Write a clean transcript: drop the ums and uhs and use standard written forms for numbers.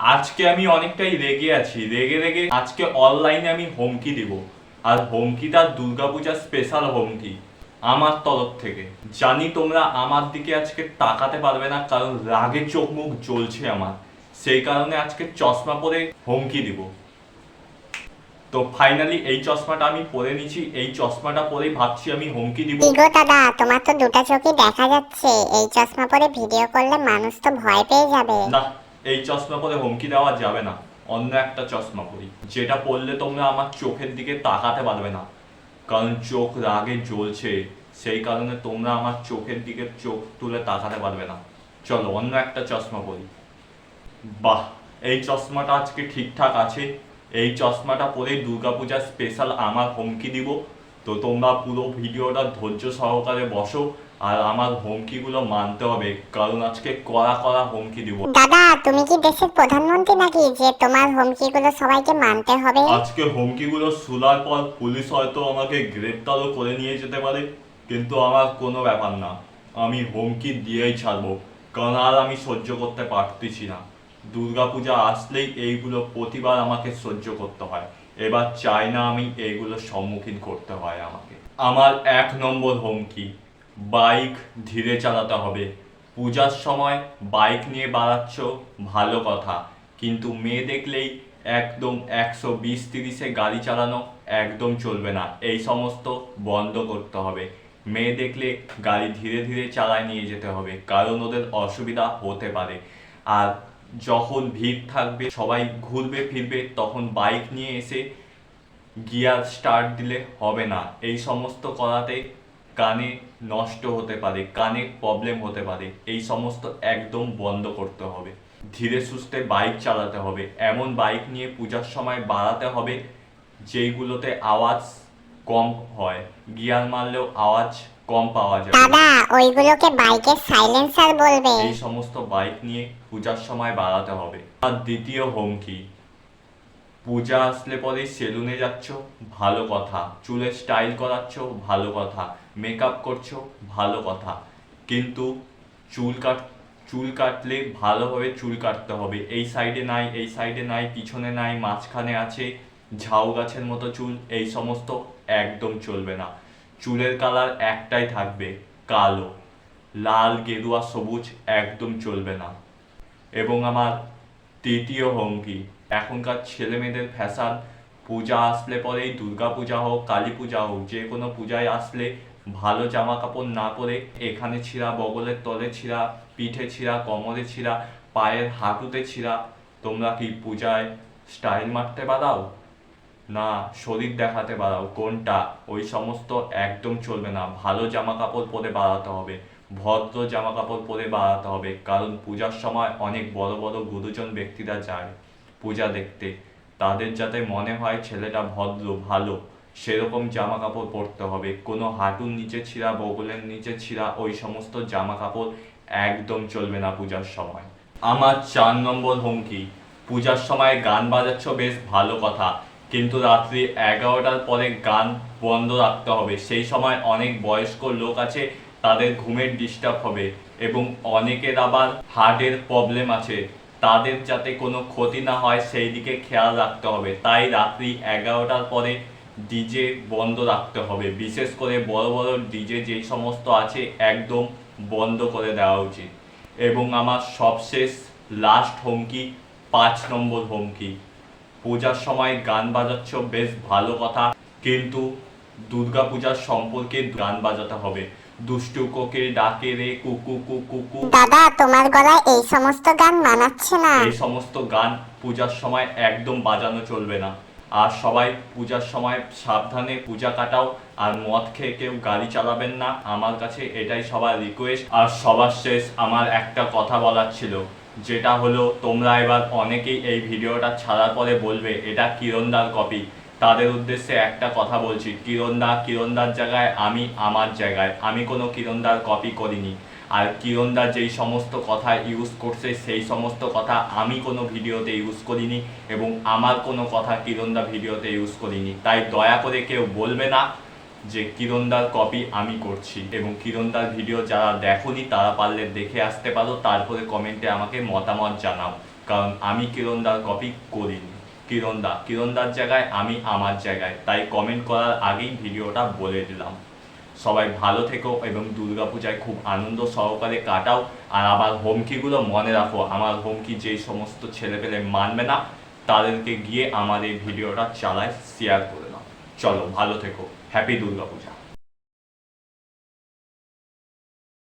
আজকে আমি অনেকটাই রেগে আছি, রেগে রেগে আজকে অনলাইনে আমি হুমকি দিব। আর হুমকিটা দুর্গাপূজার স্পেশাল হুমকি আমার তরফ থেকে। জানি তোমরা আমার দিকে আজকে তাকাতে পারবে না, কারণ রাগে চোখ মুখ জ্বলছে আমার। সেই কারণে আজকে চশমা পরে হুমকি দিব। তো ফাইনালি এই চশমাটা আমি পরে নিছি, এই চশমাটা পরেই ভাবছি আমি হুমকি দিব। কি গো দাদা, তোমার তো দুটো চোখই দেখা যাচ্ছে। এই চশমা পরে ভিডিও করলে মানুষ তো ভয় পেয়ে যাবে। না, এই চশমা পরে হুমকি দেওয়া যাবে না। অন্য একটা চশমা পরি, যেটা পরলে তোমরা আমার চোখের দিকে তাকাতে পারবে না, কারণ চোখ রাগে জ্বলছে। সেই কারণে তোমরা আমার চোখের দিকে চোখ তুলে তাকাতে পারবে না। চলো অন্য একটা চশমা পরি। বাহ, এই চশমাটা আজকে ঠিকঠাক আছে। এই চশমাটা পরে দুর্গাপূজা স্পেশাল আমার হুমকি দিব। তো তোমরা পুরো ভিডিওটা ধৈর্য সহকারে বসো, আর আমার হুমকিগুলো মানতে হবে, কারণ আজকে কড়া কড়া হুমকি দিব। দাদা, তুমি কি দেশের প্রধানমন্ত্রী নাকি যে তোমার হুমকিগুলো সবাইকে মানতে হবে? আজকে হুমকিগুলো শোনার পর পুলিশ হয়তো আমাকে গ্রেপ্তারও করে নিয়ে যেতে পারে, কিন্তু আমার কোনো ব্যাপার না। আমি হুমকি দিয়েই ছাড়বো, কারণ আর আমি সহ্য করতে পারতেছি না। দুর্গাপূজা আসলেই এইগুলো প্রতিবার আমাকে সহ্য করতে হয়। এবার চাই না আমি এইগুলোর সম্মুখীন করতে হয় আমাকে। আমার 1 নম্বর হুমকি, বাইক ধীরে চালাতে হবে। পূজার সময় বাইক নিয়ে বাড়াচ্ছ, ভালো কথা, কিন্তু মেয়ে দেখলেই একদম 120-30-এ গাড়ি চালানো একদম চলবে না। এই সমস্ত বন্ধ করতে হবে। মেয়ে দেখলে গাড়ি ধীরে ধীরে চালায় নিয়ে যেতে হবে, কারণ ওদের অসুবিধা হতে পারে। আর যখন ভিড় থাকবে, সবাই ঘুরবে ফিরবে, তখন বাইক নিয়ে এসে গিয়ার স্টার্ট দিলে হবে না। এই সমস্ত করাতে কানে নষ্ট হতে পারে, কানে প্রবলেম হতে পারে। এই সমস্ত একদম বন্ধ করতে হবে। ধীরে সুস্থে বাইক চালাতে হবে, এমন বাইক নিয়ে পূজার সময় বাড়াতে হবে যেইগুলোতে আওয়াজ কম হয়, গিয়ার মারলেও আওয়াজ কম পাওয়া যাবে। দাদা, ওইগুলোকে বাইকের সাইলেন্সার বলবে। এই সমস্ত বাইক নিয়ে পূজার সময় বাড়াতে হবে। আর দ্বিতীয় হুমকি, পূজা আসলে পরে সেলুনে যাচ্ছ, ভালো কথা, চুলের স্টাইল করাচ্ছ, ভালো কথা, মেকআপ করছো, ভালো কথা, কিন্তু চুল কাট চুল কাটলে ভালোভাবে চুল কাটতে হবে। এই সাইডে নাই, এই সাইডে নাই, পিছনে নাই, মাঝখানে আছে, ঝাউ গাছের মতো চুল, এই সমস্ত একদম চলবে না। চুলের কালার একটাই থাকবে, কালো। লাল, গেরুয়া, সবুজ একদম চলবে না। এবং আমার তৃতীয় হুমকি, এখনকার ছেলে মেয়েদের ফ্যাশন, পূজা আসলে পরেই, দুর্গা পূজা হোক, কালী পূজা হোক, যে কোনো পূজায় আসলে ভালো জামা কাপড় না পরে এখানে ছিঁড়া, বগলের তলে ছিঁড়া, পিঠে ছিঁড়া, কোমরে ছিঁড়া, পায়ের হাঁটুতে ছিঁড়া। তোমরা কি পূজায় স্টাইল মারতে বাড়াও, না শরীর দেখাতে বাড়াও? কোনটা? ওই সমস্ত একদম চলবে না। ভালো জামা কাপড় পরে বাড়াতে হবে, ভদ্র জামা কাপড় পরে বাড়াতে হবে, কারণ পূজার সময় অনেক বড় বড় গুরুজন ব্যক্তিরা যায় পূজা দেখতে। তাদের যাতে মনে হয় ছেলেটা ভদ্র, ভালো, সেরকম জামা কাপড় পরতে হবে। কোনো হাঁটুর নিচে ছিঁড়া, বগলের নিচে ছিঁড়া, ওই সমস্ত জামা কাপড় একদম চলবে না পূজার সময়। আমার 4 নম্বর হুমকি, পূজার সময় গান বাজাচ্ছ, বেশ ভালো কথা, কিন্তু রাত্রি 11টার পরে গান বন্ধ রাখতে হবে। সেই সময় অনেক বয়স্ক লোক আছে, তাদের ঘুমের ডিস্টার্ব হবে, এবং অনেকের আবার হার্টের প্রবলেম আছে, তাদের যাতে কোনো ক্ষতি না হয় সেই দিকে খেয়াল রাখতে হবে। তাই রাত্রি 11টার পরে ডিজে বন্ধ রাখতে হবে। বিশেষ করে বড় বড় ডিজে যেই সমস্ত আছে একদম বন্ধ করে দেওয়া উচিত। এবং আমার সবশেষ লাস্ট হুমকি, 5 নম্বর হুমকি, পূজার সময় গান বাজাচ্ছ, বেশ ভালো কথা, কিন্তু দুর্গা পূজার সম্পর্কে গান বাজাতে হবে। দুষ্টু কোকিল ডাকে রে কুকু কুকু। দাদা, তোমার গলায় এই সমস্ত গান মানাচ্ছে না। এই সমস্ত গান পূজার সময় একদম বাজানো চলবে না। আর সবাই পূজার সময় সাবধানে পূজা কাটাও, আর মদ খেয়ে কেউ গাড়ি চালাবেন না, আমার কাছে এটাই সবার রিকোয়েস্ট। আর সবার শেষ আমার একটা কথা বলার ছিল, যেটা হলো, তোমরা এবার অনেকেই এই ভিডিওটা ছাড়ার পরে বলবে এটা কিরণদার কপি। তাদের উদ্দেশ্যে একটা কথা বলছি, কিরণদার জায়গায় আমি আমার জায়গায়, আমি কোনো কিরণদার কপি করিনি। আর কিরণদা যেই সমস্ত কথা ইউজ করছে সেই সমস্ত কথা আমি কোনো ভিডিওতে ইউজ করিনি, এবং আমার কোনো কথা কিরণদা ভিডিওতে ইউজ করিনি। তাই দয়া করে কেউ বলবে না যে কিরণদার কপি আমি করছি। এবং কিরণদার ভিডিও যারা দেখোনি তারা পারলে দেখে আসতে পারো, তারপরে কমেন্টে আমাকে মতামত জানাও, কারণ আমি কিরণদার কপি করিনি। কিরণদার জায়গায় আমি আমার জায়গায়, তাই কমেন্ট করার আগেই ভিডিওটা বলে দিলাম। সবাই ভালো থেকো এবং দুর্গাপূজায় খুব আনন্দ সহকারে কাটাও। আর আমার হুমকিগুলো মনে রাখো, আমার হুমকি যেই সমস্ত ছেলেপেলে মানবে না তাদেরকে গিয়ে আমার এই ভিডিওটা চালায় শেয়ার করে নাও। চলো ভালো থেকো, হ্যাপি দুর্গাপূজা।